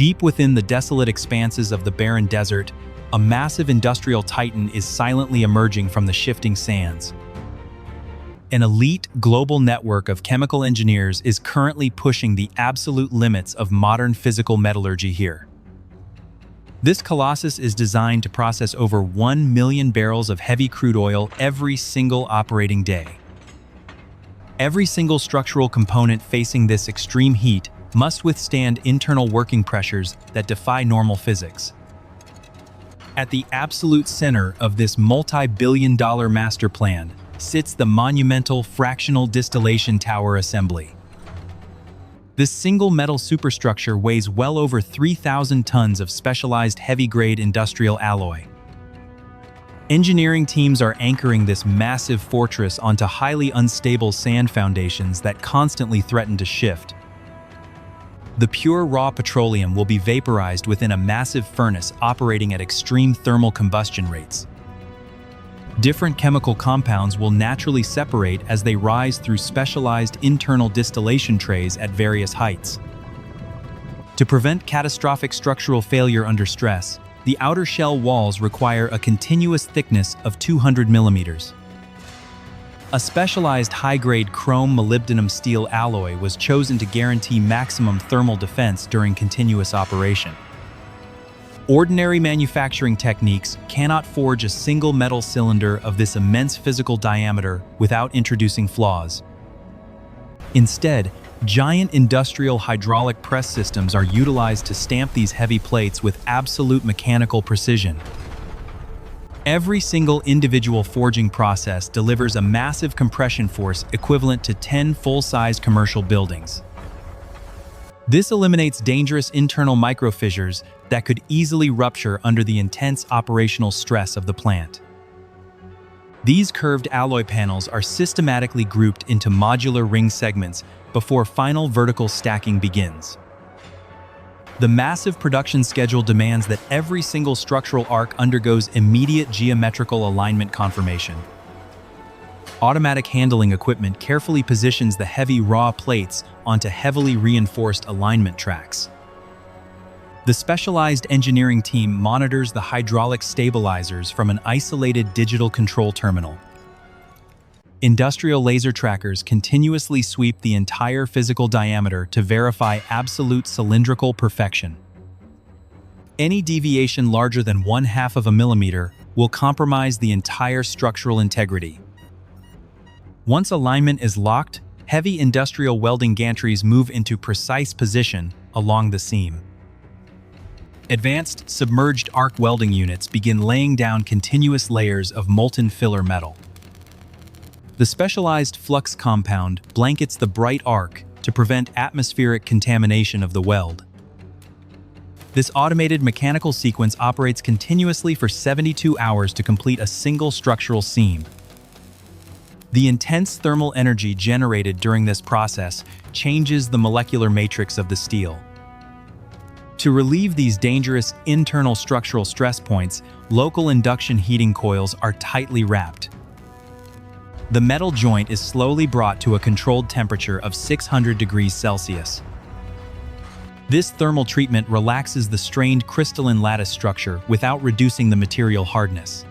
Deep within the desolate expanses of the barren desert, a massive industrial titan is silently emerging from the shifting sands. An elite global network of chemical engineers is currently pushing the absolute limits of modern physical metallurgy here. This colossus is designed to process over 1 million barrels of heavy crude oil every single operating day. Every single structural component facing this extreme heat must withstand internal working pressures that defy normal physics. At the absolute center of this multi-billion-dollar master plan sits the monumental fractional distillation tower assembly. This single metal superstructure weighs well over 3,000 tons of specialized heavy-grade industrial alloy. Engineering teams are anchoring this massive fortress onto highly unstable sand foundations that constantly threaten to shift. The pure raw petroleum will be vaporized within a massive furnace operating at extreme thermal combustion rates. Different chemical compounds will naturally separate as they rise through specialized internal distillation trays at various heights. To prevent catastrophic structural failure under stress, the outer shell walls require a continuous thickness of 200 millimeters. A specialized high-grade chrome molybdenum steel alloy was chosen to guarantee maximum thermal defense during continuous operation. Ordinary manufacturing techniques cannot forge a single metal cylinder of this immense physical diameter without introducing flaws. Instead, giant industrial hydraulic press systems are utilized to stamp these heavy plates with absolute mechanical precision. Every single individual forging process delivers a massive compression force equivalent to 10 full-size commercial buildings. This eliminates dangerous internal microfissures that could easily rupture under the intense operational stress of the plant. These curved alloy panels are systematically grouped into modular ring segments before final vertical stacking begins. The massive production schedule demands that every single structural arc undergoes immediate geometrical alignment confirmation. Automatic handling equipment carefully positions the heavy raw plates onto heavily reinforced alignment tracks. The specialized engineering team monitors the hydraulic stabilizers from an isolated digital control terminal. Industrial laser trackers continuously sweep the entire physical diameter to verify absolute cylindrical perfection. Any deviation larger than 1/2 of a millimeter will compromise the entire structural integrity. Once alignment is locked, heavy industrial welding gantries move into precise position along the seam. Advanced submerged arc welding units begin laying down continuous layers of molten filler metal. The specialized flux compound blankets the bright arc to prevent atmospheric contamination of the weld. This automated mechanical sequence operates continuously for 72 hours to complete a single structural seam. The intense thermal energy generated during this process changes the molecular matrix of the steel. To relieve these dangerous internal structural stress points, local induction heating coils are tightly wrapped. The metal joint is slowly brought to a controlled temperature of 600 degrees Celsius. This thermal treatment relaxes the strained crystalline lattice structure without reducing the material hardness.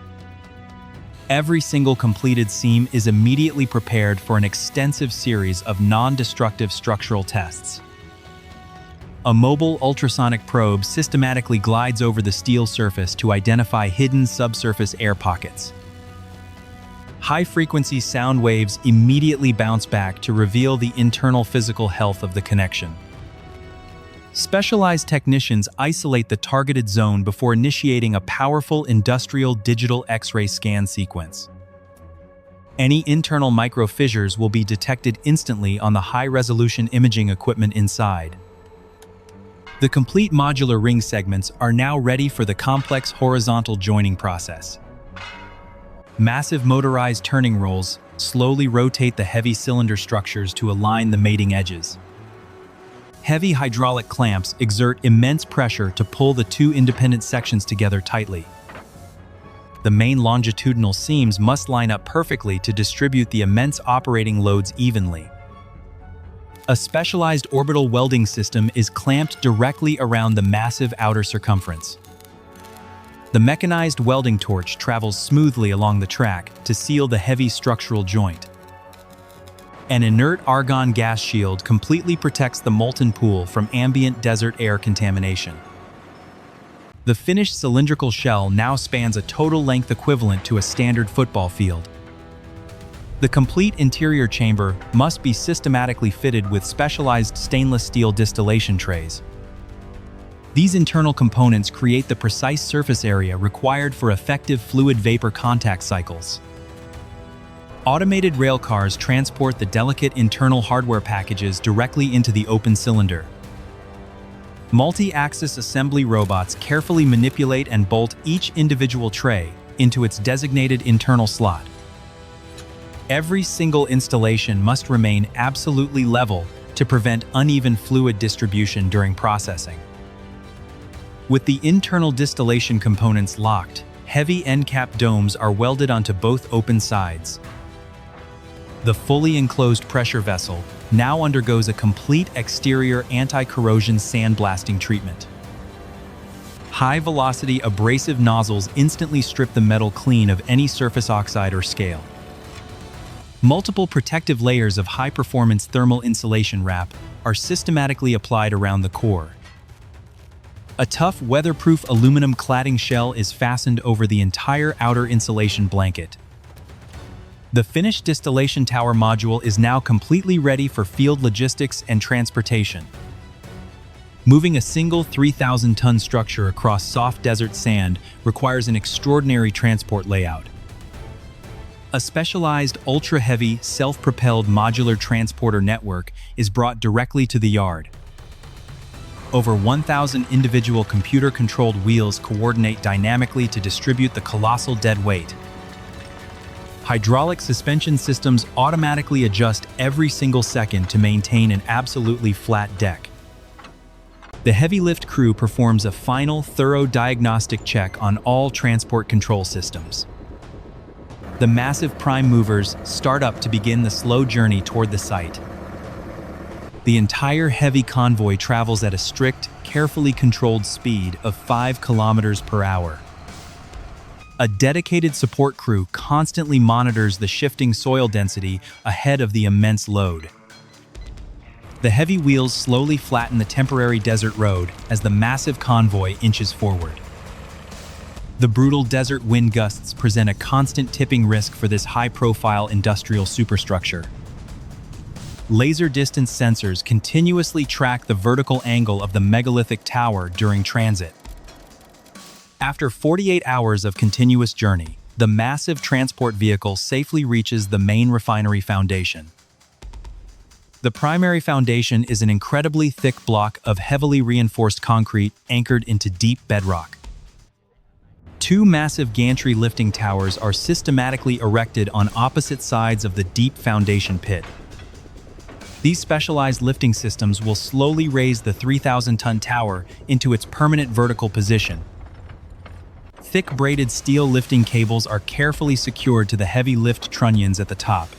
Every single completed seam is immediately prepared for an extensive series of non-destructive structural tests. A mobile ultrasonic probe systematically glides over the steel surface to identify hidden subsurface air pockets. High-frequency sound waves immediately bounce back to reveal the internal physical health of the connection. Specialized technicians isolate the targeted zone before initiating a powerful industrial digital X-ray scan sequence. Any internal microfissures will be detected instantly on the high-resolution imaging equipment inside. The complete modular ring segments are now ready for the complex horizontal joining process. Massive motorized turning rolls slowly rotate the heavy cylinder structures to align the mating edges. Heavy hydraulic clamps exert immense pressure to pull the two independent sections together tightly. The main longitudinal seams must line up perfectly to distribute the immense operating loads evenly. A specialized orbital welding system is clamped directly around the massive outer circumference. The mechanized welding torch travels smoothly along the track to seal the heavy structural joint. An inert argon gas shield completely protects the molten pool from ambient desert air contamination. The finished cylindrical shell now spans a total length equivalent to a standard football field. The complete interior chamber must be systematically fitted with specialized stainless steel distillation trays. These internal components create the precise surface area required for effective fluid-vapor contact cycles. Automated rail cars transport the delicate internal hardware packages directly into the open cylinder. Multi-axis assembly robots carefully manipulate and bolt each individual tray into its designated internal slot. Every single installation must remain absolutely level to prevent uneven fluid distribution during processing. With the internal distillation components locked, heavy end-cap domes are welded onto both open sides. The fully enclosed pressure vessel now undergoes a complete exterior anti-corrosion sandblasting treatment. High-velocity abrasive nozzles instantly strip the metal clean of any surface oxide or scale. Multiple protective layers of high-performance thermal insulation wrap are systematically applied around the core. A tough, weatherproof aluminum cladding shell is fastened over the entire outer insulation blanket. The finished distillation tower module is now completely ready for field logistics and transportation. Moving a single 3,000-ton structure across soft desert sand requires an extraordinary transport layout. A specialized, ultra-heavy, self-propelled modular transporter network is brought directly to the yard. Over 1,000 individual computer-controlled wheels coordinate dynamically to distribute the colossal dead weight. Hydraulic suspension systems automatically adjust every single second to maintain an absolutely flat deck. The heavy lift crew performs a final, thorough diagnostic check on all transport control systems. The massive prime movers start up to begin the slow journey toward the site. The entire heavy convoy travels at a strict, carefully controlled speed of 5 kilometers per hour. A dedicated support crew constantly monitors the shifting soil density ahead of the immense load. The heavy wheels slowly flatten the temporary desert road as the massive convoy inches forward. The brutal desert wind gusts present a constant tipping risk for this high-profile industrial superstructure. Laser distance sensors continuously track the vertical angle of the megalithic tower during transit. After 48 hours of continuous journey, the massive transport vehicle safely reaches the main refinery foundation. The primary foundation is an incredibly thick block of heavily reinforced concrete anchored into deep bedrock. 2 massive gantry lifting towers are systematically erected on opposite sides of the deep foundation pit. These specialized lifting systems will slowly raise the 3,000-ton tower into its permanent vertical position. Thick braided steel lifting cables are carefully secured to the heavy lift trunnions at the top.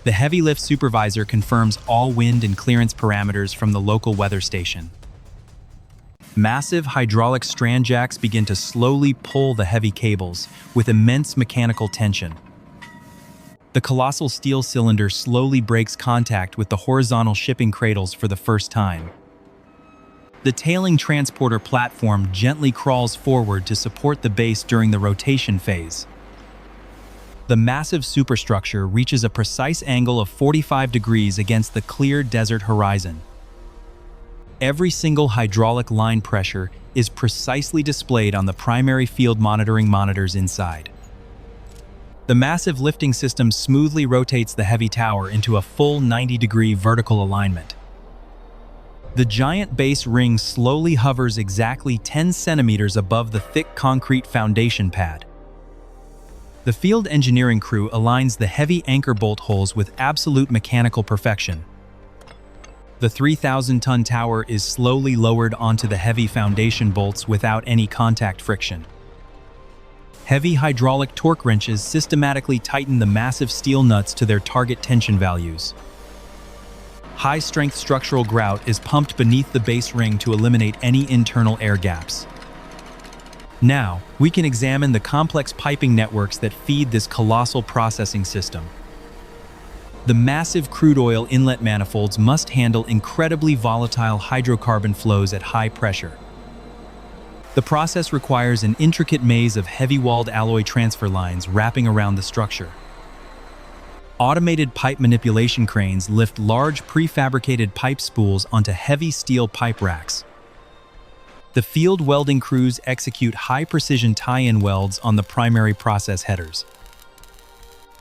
The heavy lift supervisor confirms all wind and clearance parameters from the local weather station. Massive hydraulic strand jacks begin to slowly pull the heavy cables with immense mechanical tension. The colossal steel cylinder slowly breaks contact with the horizontal shipping cradles for the first time. The tailing transporter platform gently crawls forward to support the base during the rotation phase. The massive superstructure reaches a precise angle of 45 degrees against the clear desert horizon. Every single hydraulic line pressure is precisely displayed on the primary field monitoring monitors inside. The massive lifting system smoothly rotates the heavy tower into a full 90-degree vertical alignment. The giant base ring slowly hovers exactly 10 centimeters above the thick concrete foundation pad. The field engineering crew aligns the heavy anchor bolt holes with absolute mechanical perfection. The 3,000-ton tower is slowly lowered onto the heavy foundation bolts without any contact friction. Heavy hydraulic torque wrenches systematically tighten the massive steel nuts to their target tension values. high-strength structural grout is pumped beneath the base ring to eliminate any internal air gaps. Now, we can examine the complex piping networks that feed this colossal processing system. The massive crude oil inlet manifolds must handle incredibly volatile hydrocarbon flows at high pressure. The process requires an intricate maze of heavy-walled alloy transfer lines wrapping around the structure. Automated pipe manipulation cranes lift large prefabricated pipe spools onto heavy steel pipe racks. The field welding crews execute high-precision tie-in welds on the primary process headers.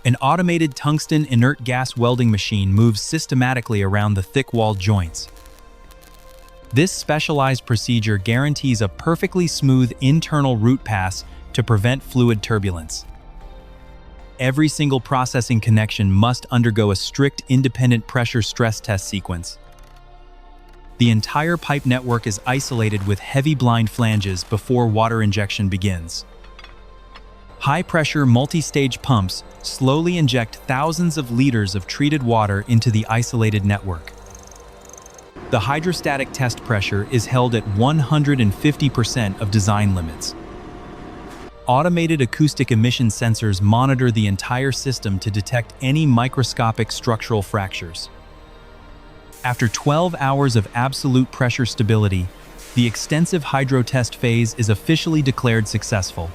An automated tungsten inert gas welding machine moves systematically around the thick-walled joints. This specialized procedure guarantees a perfectly smooth internal route pass to prevent fluid turbulence. Every single processing connection must undergo a strict independent pressure stress test sequence. The entire pipe network is isolated with heavy blind flanges before water injection begins. High-pressure multi-stage pumps slowly inject thousands of liters of treated water into the isolated network. The hydrostatic test pressure is held at 150% of design limits. Automated acoustic emission sensors monitor the entire system to detect any microscopic structural fractures. After 12 hours of absolute pressure stability, the extensive hydro test phase is officially declared successful.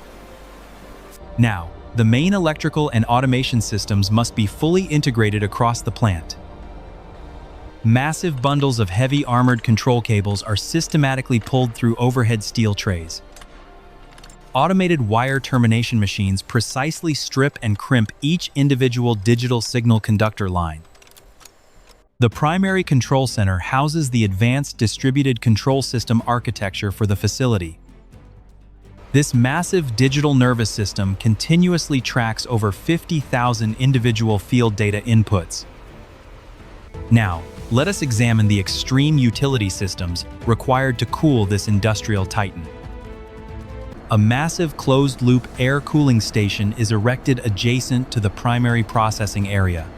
Now, the main electrical and automation systems must be fully integrated across the plant. Massive bundles of heavy armored control cables are systematically pulled through overhead steel trays. Automated wire termination machines precisely strip and crimp each individual digital signal conductor line. The primary control center houses the advanced distributed control system architecture for the facility. This massive digital nervous system continuously tracks over 50,000 individual field data inputs. Now, let us examine the extreme utility systems required to cool this industrial titan. A massive closed-loop air cooling station is erected adjacent to the primary processing area.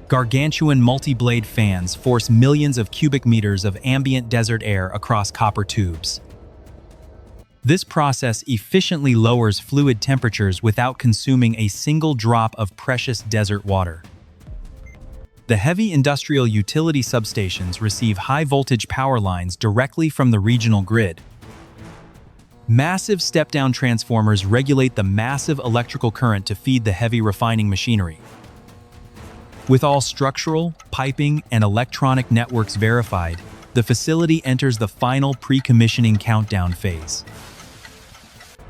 Gargantuan multi-blade fans force millions of cubic meters of ambient desert air across copper tubes. This process efficiently lowers fluid temperatures without consuming a single drop of precious desert water. The heavy industrial utility substations receive high-voltage power lines directly from the regional grid. Massive step-down transformers regulate the massive electrical current to feed the heavy refining machinery. With all structural, piping, and electronic networks verified, the facility enters the final pre-commissioning countdown phase.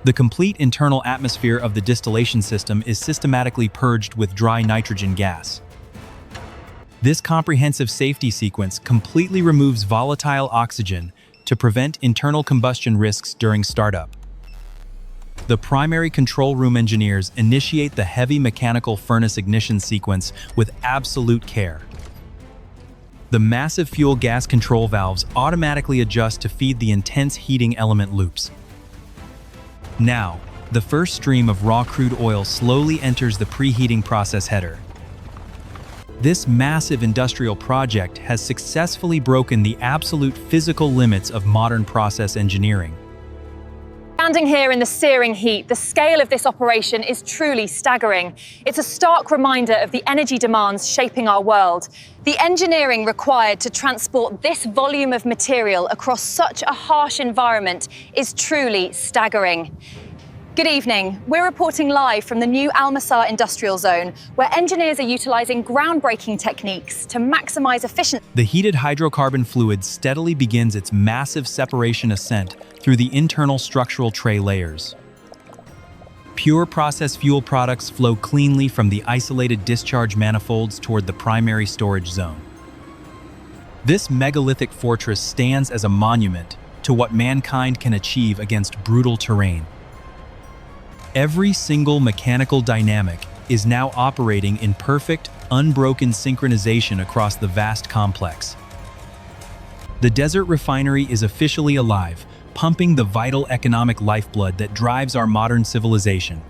The complete internal atmosphere of the distillation system is systematically purged with dry nitrogen gas. This comprehensive safety sequence completely removes volatile oxygen to prevent internal combustion risks during startup. The primary control room engineers initiate the heavy mechanical furnace ignition sequence with absolute care. The massive fuel gas control valves automatically adjust to feed the intense heating element loops. Now, the first stream of raw crude oil slowly enters the preheating process header. This massive industrial project has successfully broken the absolute physical limits of modern process engineering. Standing here in the searing heat, the scale of this operation is truly staggering. It's a stark reminder of the energy demands shaping our world. The engineering required to transport this volume of material across such a harsh environment is truly staggering. Good evening. We're reporting live from the new Almasar Industrial Zone, where engineers are utilizing groundbreaking techniques to maximize efficiency. The heated hydrocarbon fluid steadily begins its massive separation ascent through the internal structural tray layers. Pure process fuel products flow cleanly from the isolated discharge manifolds toward the primary storage zone. This megalithic fortress stands as a monument to what mankind can achieve against brutal terrain. Every single mechanical dynamic is now operating in perfect, unbroken synchronization across the vast complex. The desert refinery is officially alive, pumping the vital economic lifeblood that drives our modern civilization.